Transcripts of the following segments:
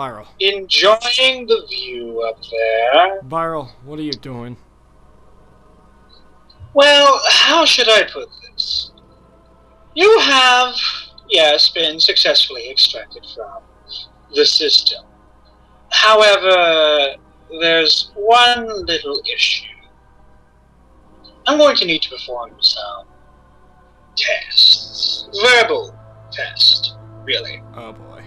Virel. Enjoying the view up there. Virel, what are you doing? Well, how should I put this? You have, yes, been successfully extracted from the system. However, there's one little issue. I'm going to need to perform some tests. Verbal test, really. Oh boy.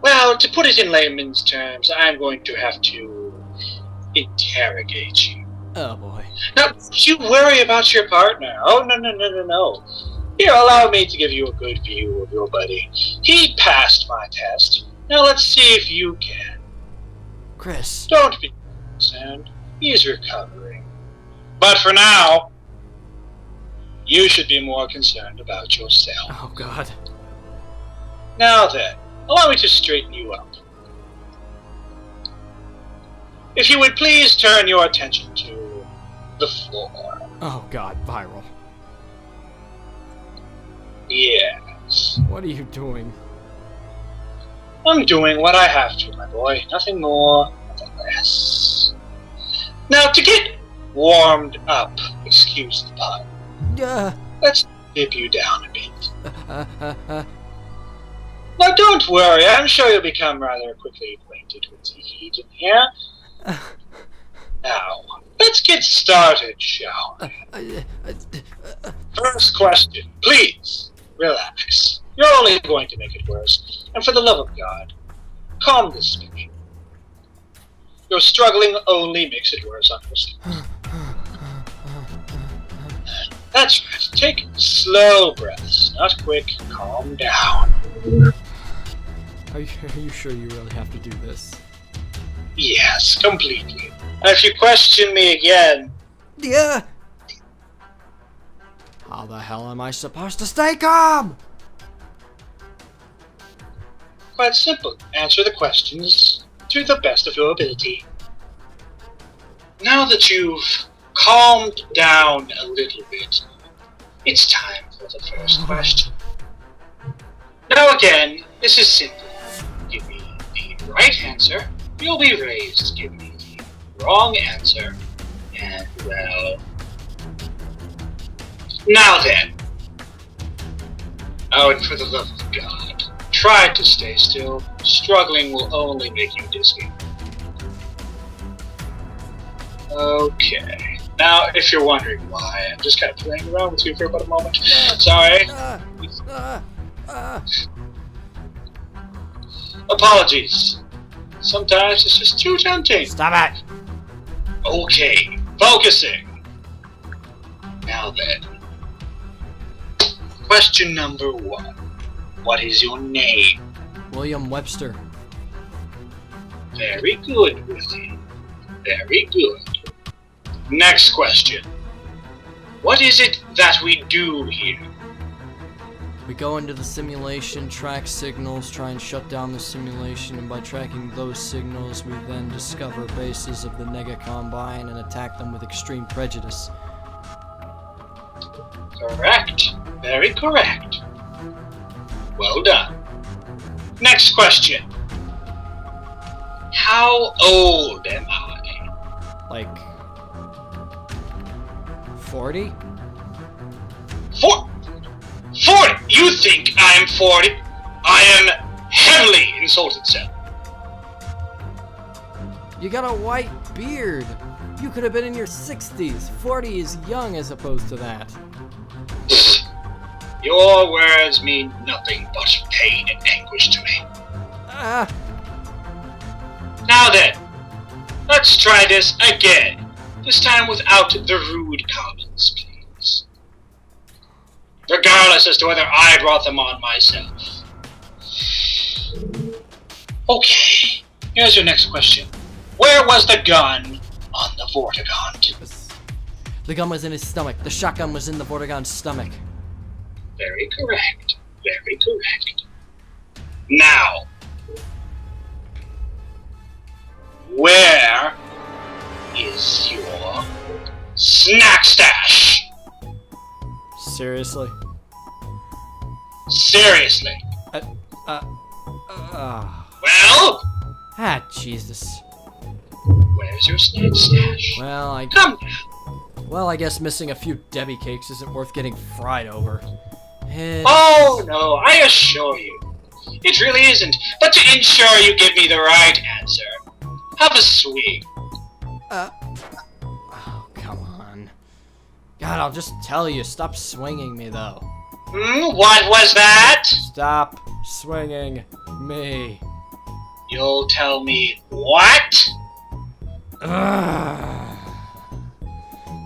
Well, to put it in layman's terms, I'm going to have to interrogate you. Oh boy. Now, don't you worry about your partner. Oh, no. Here, allow me to give you a good view of your buddy. He passed my test. Now let's see if you can. Chris. Don't be concerned. He's recovering. But for now, you should be more concerned about yourself. Oh god. Now then, allow me to straighten you up. If you would please turn your attention to the floor. Oh god, Virel. Yes. What are you doing? I'm doing what I have to, my boy. Nothing more, nothing less. Now, to get warmed up, excuse the pun, let's dip you down a bit. Now, don't worry. I'm sure you'll become rather quickly acquainted with the heat in here. Now, let's get started, shall we? First question. Please, relax. You're only going to make it worse. And for the love of God, calm this speech. Your struggling only makes it worse, honestly. That's right. Take slow breaths, not quick. Calm down. Are you sure you really have to do this? Yes, completely. And if you question me again... Yeah! How the hell am I supposed to stay calm? Quite simple. Answer the questions to the best of your ability. Now that you've calmed down a little bit, it's time for the first question. Now again, this is simple. Give me the right answer, you'll be raised. Give me the wrong answer, and well... Now then. Oh, and for the love of God, try to stay still. Struggling will only make you dizzy. Okay. Now, if you're wondering why, I'm just kind of playing around with you for about a moment. Sorry. Apologies. Sometimes it's just too tempting. Stop it! Okay, focusing. Now then. Question number 1. What is your name? William Webster. Very good, Willie. Very good. Next question. What is it that we do here? We go into the simulation, track signals, try and shut down the simulation, and by tracking those signals, we then discover bases of the Nega Combine and attack them with extreme prejudice. Correct. Very correct. Well done. Next question. How old am I? Like... 40? 40? You think I'm 40? I am heavily insulted, sir. You got a white beard. You could have been in your 60s. 40 is young as opposed to that. Your words mean nothing but pain and anguish to me. Now then, let's try this again. This time without the rude comments, please. Regardless as to whether I brought them on myself. Okay, here's your next question. Where was the gun on the Vortigaunt? The gun was in his stomach. The shotgun was in the Vortigaunt's stomach. Very correct. Very correct. Now, where is your snack stash? Seriously? Seriously. Well? Jesus. Where's your snack stash? Well, Come now. Well, I guess missing a few Debbie cakes isn't worth getting fried over. Oh, no, I assure you. It really isn't. But to ensure you give me the right answer, have a swig. Oh, come on. God, I'll just tell you. Stop swinging me, though. What was that? Stop swinging me. You'll tell me what?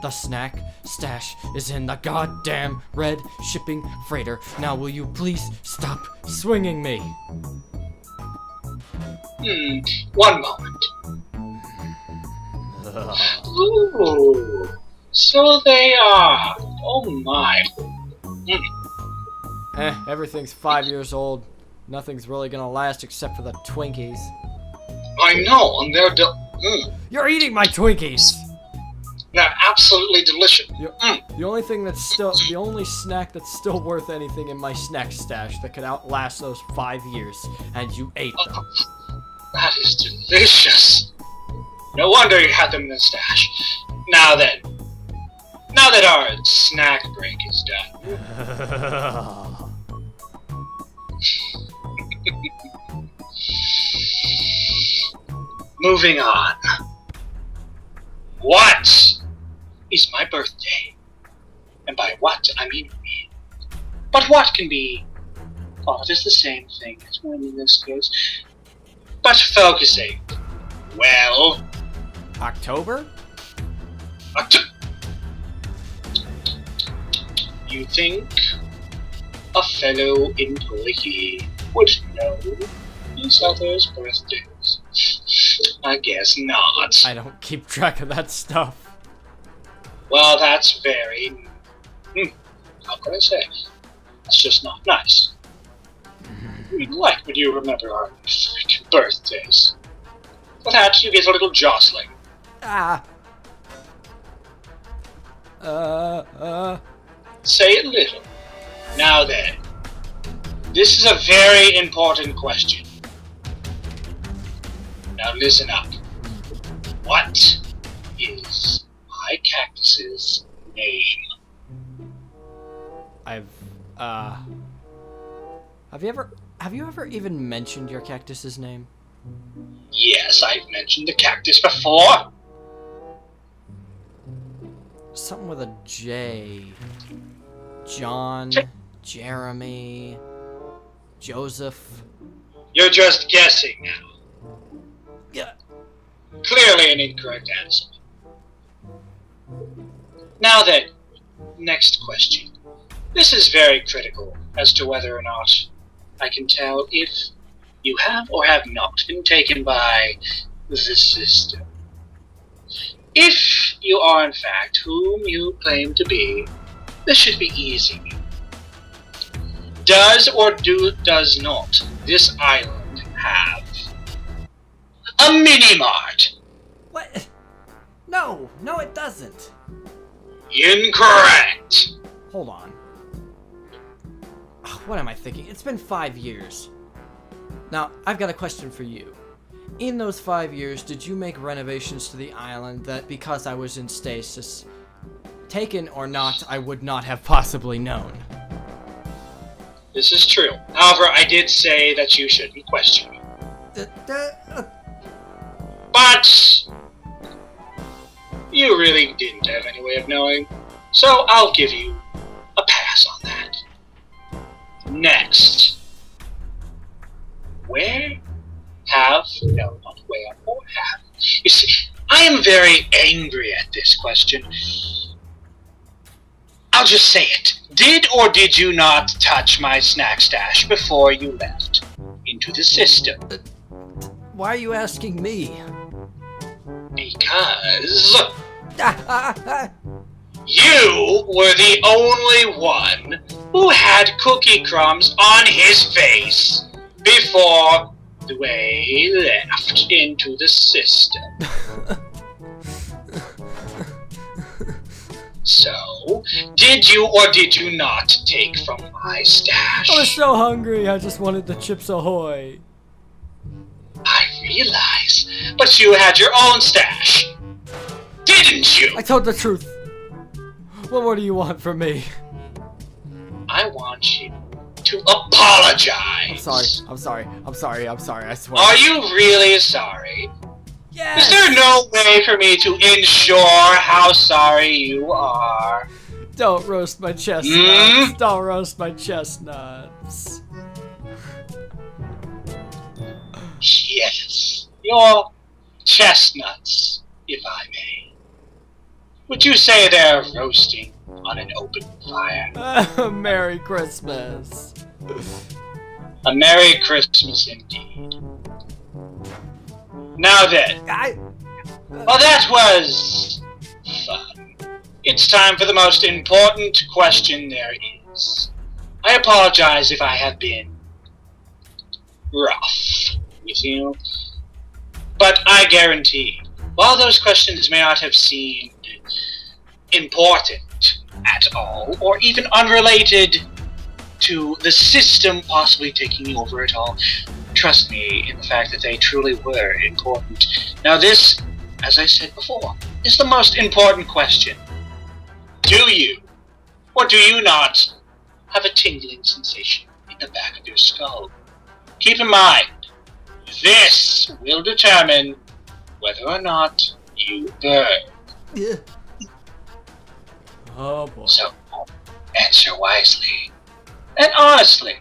The snack stash is in the goddamn red shipping freighter. Now will you please stop swinging me? One moment. Ooh, so they are. Oh my. Everything's 5 years old. Nothing's really gonna last except for the Twinkies. I know, and they're You're eating my Twinkies! They're absolutely delicious. The only thing that's still, the only snack that's still worth anything in my snack stash that could outlast those 5 years, and you ate them. That is delicious. No wonder you had them in the stash. Now that our snack break is done. Moving on. What is my birthday? And by what, I mean me. But what can be thought as the same thing as when in this case. But focusing. Well... October? You think a fellow employee would know his other's birthdays? I guess not. I don't keep track of that stuff. Well, that's very... how can I say? That's just not nice. We'd like when you remember our freaking birthdays. For that, you get a little jostling. Say it little. Now then, this is a very important question. Now listen up. What is my cactus's name? Have you ever even mentioned your cactus's name? Yes, I've mentioned the cactus before. Something with a J. John, Jeremy, Joseph. You're just guessing now. Yeah. Clearly an incorrect answer. Now then, next question. This is very critical as to whether or not I can tell if you have or have not been taken by the system. If you are in fact whom you claim to be, this should be easy. Does or does not this island have a mini-mart? What? No, it doesn't. Incorrect. Hold on. What am I thinking? It's been 5 years. Now, I've got a question for you. In those 5 years, did you make renovations to the island that, because I was in stasis, taken or not, I would not have possibly known? This is true. However, I did say that you shouldn't question me. But you really didn't have any way of knowing, so I'll give you a pass on that. Next. Not where or have. You see, I am very angry at this question. I'll just say it. Did or did you not touch my snack stash before you left into the system? Why are you asking me? Because you were the only one who had cookie crumbs on his face before they left into the system. So, did you or did you not take from my stash? I was so hungry, I just wanted the Chips Ahoy. realize, but you had your own stash, didn't you? I told the truth. What more do you want from me? I want you to apologize. I'm sorry, I swear. Are you really sorry? Yes! Is there no way for me to ensure how sorry you are? Don't roast my chestnuts. Don't roast my chestnuts. Yes, your chestnuts, if I may. Would you say they're roasting on an open fire? Merry Christmas. A Merry Christmas indeed. Now then, well, that was fun. It's time for the most important question there is. I apologize if I have been rough with you, but I guarantee, while those questions may not have seemed important at all, or even unrelated to the system possibly taking over it all, trust me in the fact that they truly were important. Now this, as I said before, is the most important question. Do you, or do you not, have a tingling sensation in the back of your skull? Keep in mind, this will determine whether or not you burn. Yeah. Oh boy. So, answer wisely and honestly.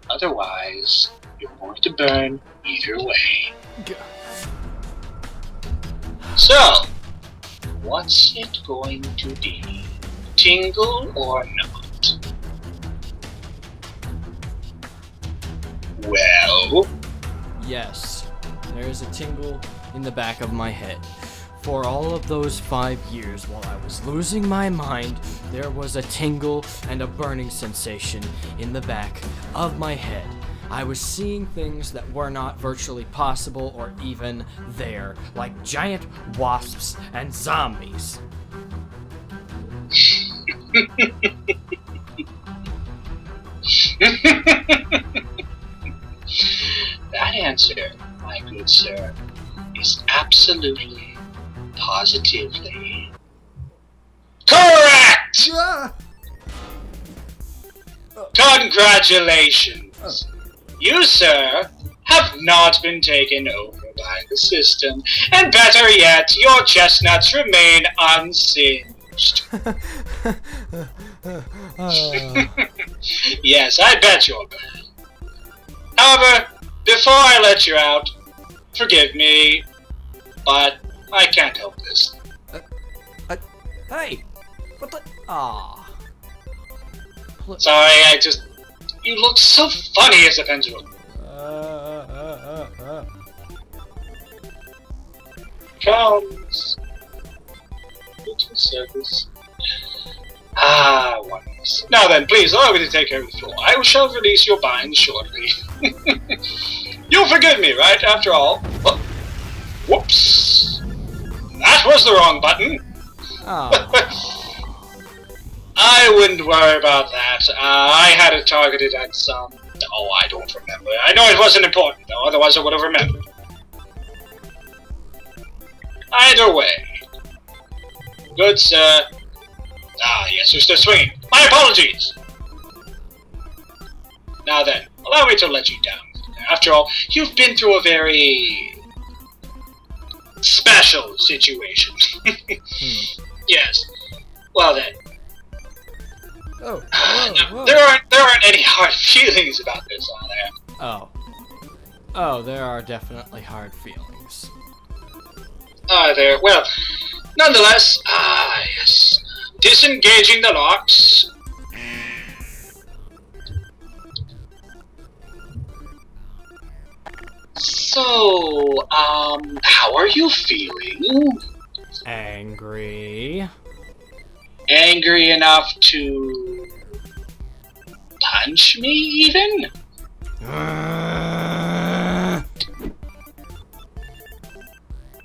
Otherwise, you're going to burn either way. So, what's it going to be? Tingle or not? Well, Yes, there is a tingle in the back of my head. For all of those 5 years while I was losing my mind, there was a tingle and a burning sensation in the back of my head. I was seeing things that were not virtually possible or even there, like giant wasps and zombies. that answer, my good sir, is absolutely, positively correct! Congratulations! You, sir, have not been taken over by the system, and better yet, your chestnuts remain unsinged. Yes, I bet you're bad. However, before I let you out, forgive me, but I can't help this. Hey! What the? Aw. Sorry, you look so funny as a pendulum. Comes into service. Ah, once. Now then, please allow me to take care of the floor. I shall release your binds shortly. You'll forgive me, right? After all. Oh, whoops. That was the wrong button. I wouldn't worry about that. I had it targeted at some... Oh, I don't remember. I know it wasn't important, though. Otherwise I would have remembered. Either way. Good, sir. Ah, yes, you're still swinging. My apologies! Now then, allow me to let you down. After all, you've been through a very... special situation. Yes. Well then. Whoa. There aren't any hard feelings about this, are there? Oh, there are definitely hard feelings. Are there? Well, nonetheless, yes. Disengaging the locks. So, how are you feeling? Angry. Angry enough to punch me, even?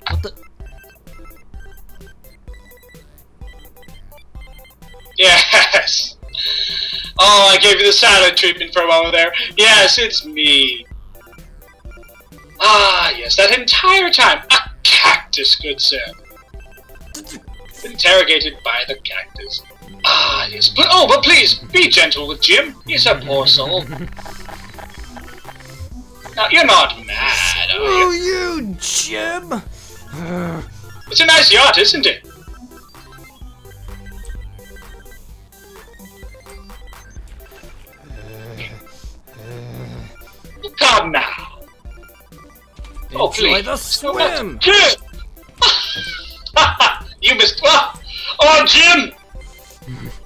What the? Yes! Oh, I gave you the silent treatment for a moment there. Yes, it's me. Ah, yes, that entire time. A cactus, good sir. Interrogated by the cactus. Ah, yes, but please, be gentle with Jim. He's a poor soul. Now, you're not mad, are you? Oh, you, Jim! It's a nice yacht, isn't it? Come now. Oh, Enjoy please. the swim! You missed. Oh, Jim!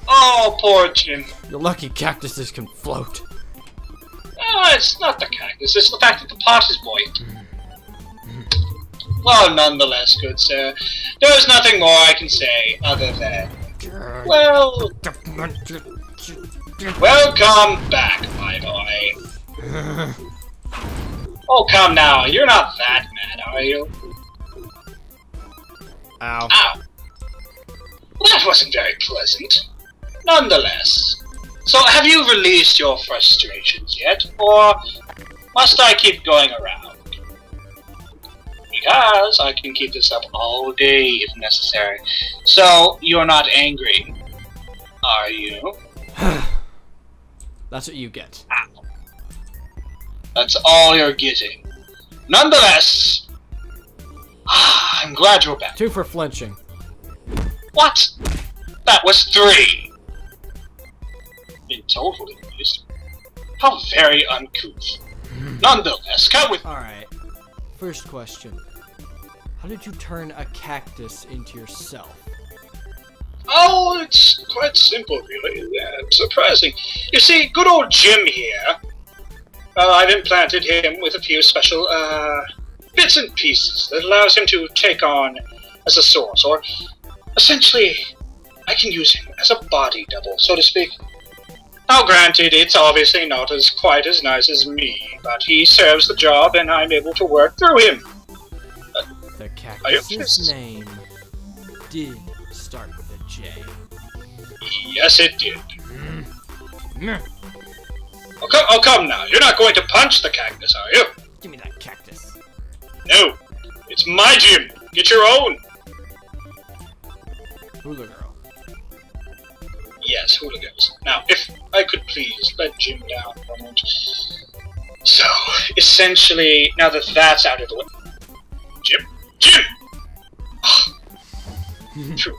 Oh, poor Jim. You're lucky cactuses can float. Oh, it's not the cactus, it's the fact that the pot is buoyant. Well, nonetheless, good sir, there's nothing more I can say other than, well, welcome back, my boy. Oh, come now, you're not that mad, are you? Ow. Ow. Well, that wasn't very pleasant. Nonetheless. So, have you released your frustrations yet, or must I keep going around? Because I can keep this up all day if necessary. So, you're not angry, are you? That's what you get. Ow. That's all you're getting. Nonetheless, I'm glad you're back. 2 for flinching. What? That was 3. Been totally amused. How very uncouth. Nonetheless, come with me. Alright. First question. How did you turn a cactus into yourself? Oh, it's quite simple, really. Yeah, surprising. You see, good old Jim here, I've implanted him with a few special, bits and pieces that allows him to take on as a source, or essentially, I can use him as a body double, so to speak. Now, granted, it's obviously not quite as nice as me, but he serves the job, and I'm able to work through him. The cactus's name did start with a J. Yes, it did. Oh, come now. You're not going to punch the cactus, are you? Give me that cactus. No. It's my gym. Get your own. Hula girl. Yes, hooligans. Now, if I could please let Jim down for a moment. So, essentially, now that that's out of the way... Jim! True.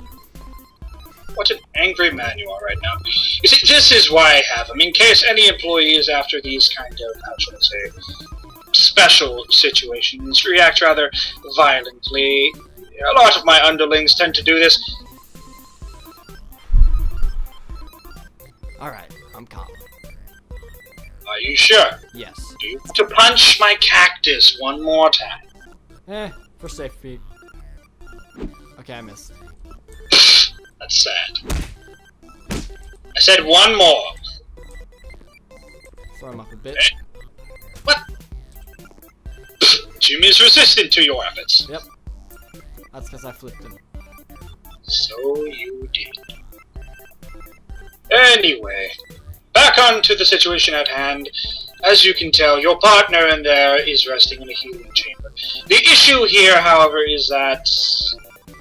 What an angry man you are right now. You see, this is why I have him, in case any employee is after these kind of, how shall I say, special situations, react rather violently. A lot of my underlings tend to do this. Alright, I'm calm. Are you sure? Yes. Do you want to punch my cactus one more time? For safety. Okay, I missed. That's sad. I said one more. Throw him up a bit. Eh? What? Jim is resistant to your efforts. Yep. That's because I flipped him. So you did. Anyway, back on to the situation at hand. As you can tell, your partner in there is resting in a healing chamber. The issue here, however, is that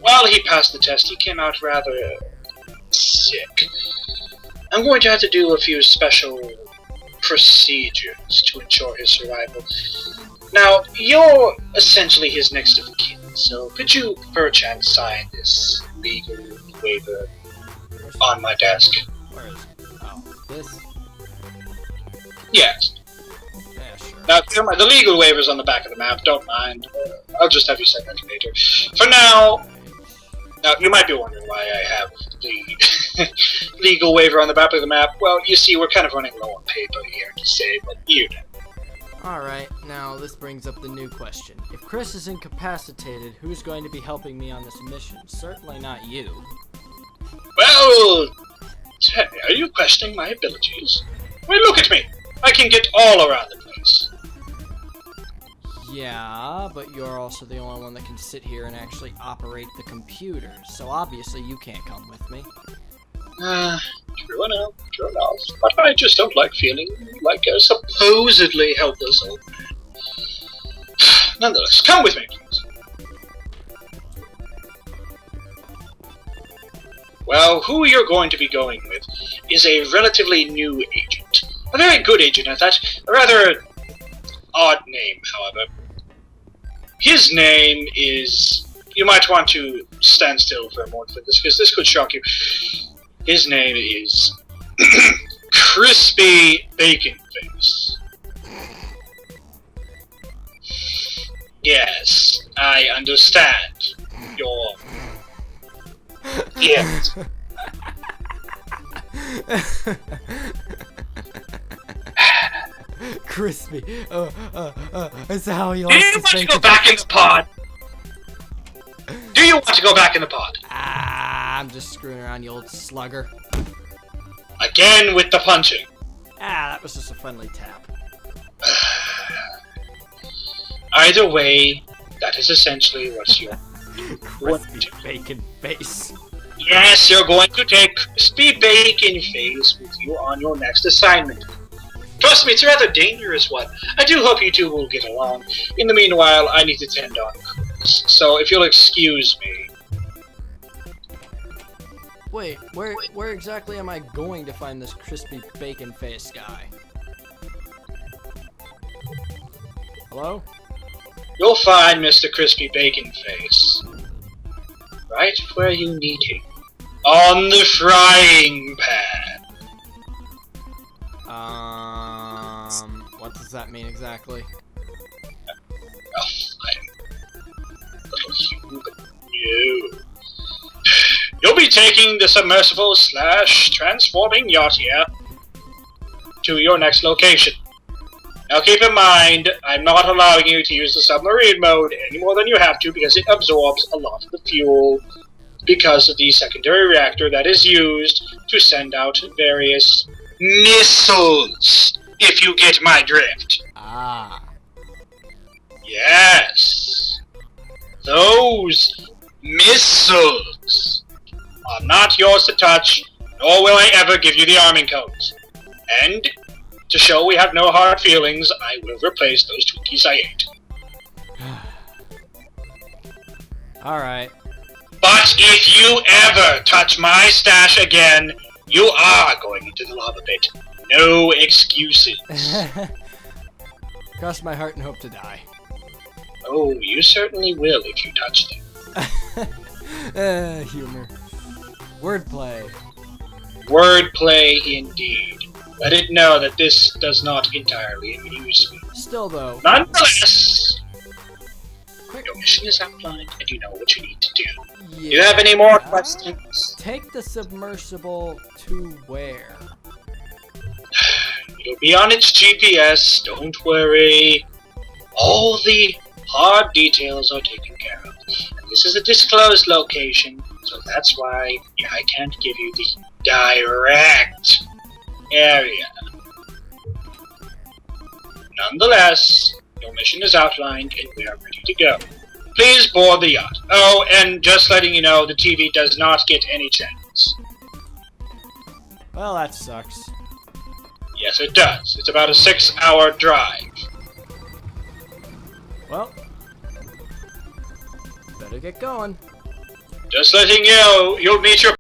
while he passed the test, he came out rather sick. I'm going to have to do a few special procedures to ensure his survival. Now, you're essentially his next of kin, so could you perchance sign this legal waiver on my desk? Where is it? Oh, this? Yes. Yeah, sure. Now, the legal waiver's on the back of the map, don't mind. I'll just have you send that later. For now, you might be wondering why I have the legal waiver on the back of the map. Well, you see, we're kind of running low on paper here to say, but you know. Alright, now this brings up the new question. If Chris is incapacitated, who's going to be helping me on this mission? Certainly not you. Well, are you questioning my abilities? Well, look at me. I can get all around the place. Yeah, but you're also the only one that can sit here and actually operate the computer, so obviously you can't come with me. True enough, but I just don't like feeling like a supposedly helpless old man. Nonetheless, come with me, please. Well, who you're going to be going with is a relatively new agent. A very good agent at that. A rather odd name, however. His name is... You might want to stand still for a moment for this, because this could shock you. His name is... Crispy Bacon Face. Yes, I understand. Your... Yes. Crispy. Is how he Do likes you to want to say go back in the pod? Do you want to go back in the pod? Ah, I'm just screwing around, you old slugger. Again with the punching. Ah, that was just a friendly tap. Either way, that is essentially what you're Crispy bacon face. Yes, you're going to take Crispy Bacon Face with you on your next assignment. Trust me, it's a rather dangerous one. I do hope you two will get along. In the meanwhile, I need to tend on Chris, so if you'll excuse me. Wait, where exactly am I going to find this crispy bacon face guy? Hello? You'll find Mr. Crispy Bacon Face right where you need him. On the frying pan. What does that mean exactly? A frying little human. No. You'll be taking the submersible / transforming yacht here to your next location. Now keep in mind, I'm not allowing you to use the submarine mode any more than you have to because it absorbs a lot of the fuel because of the secondary reactor that is used to send out various missiles, if you get my drift. Ah. Yes. Those missiles are not yours to touch, nor will I ever give you the arming codes. And to show we have no hard feelings, I will replace those Twinkies I ate. Alright. But if you ever touch my stash again, you are going into the lava pit. No excuses. Cross my heart and hope to die. Oh, you certainly will if you touch them. Humor. Wordplay. Wordplay indeed. Let it know that this does not entirely amuse me. Still though. Nonetheless, Quick. your mission is outlined and you know what you need to do. Yeah. Do you have any more questions? Take the submersible to where? It'll be on its GPS, don't worry. All the hard details are taken care of. And this is a disclosed location, so that's why I can't give you the direct area. Nonetheless, your mission is outlined and we are ready to go. Please board the yacht. Oh, and just letting you know, the TV does not get any channels. Well, that sucks. Yes, it does. It's about a 6-hour drive. Well, better get going. Just letting you know, you'll meet your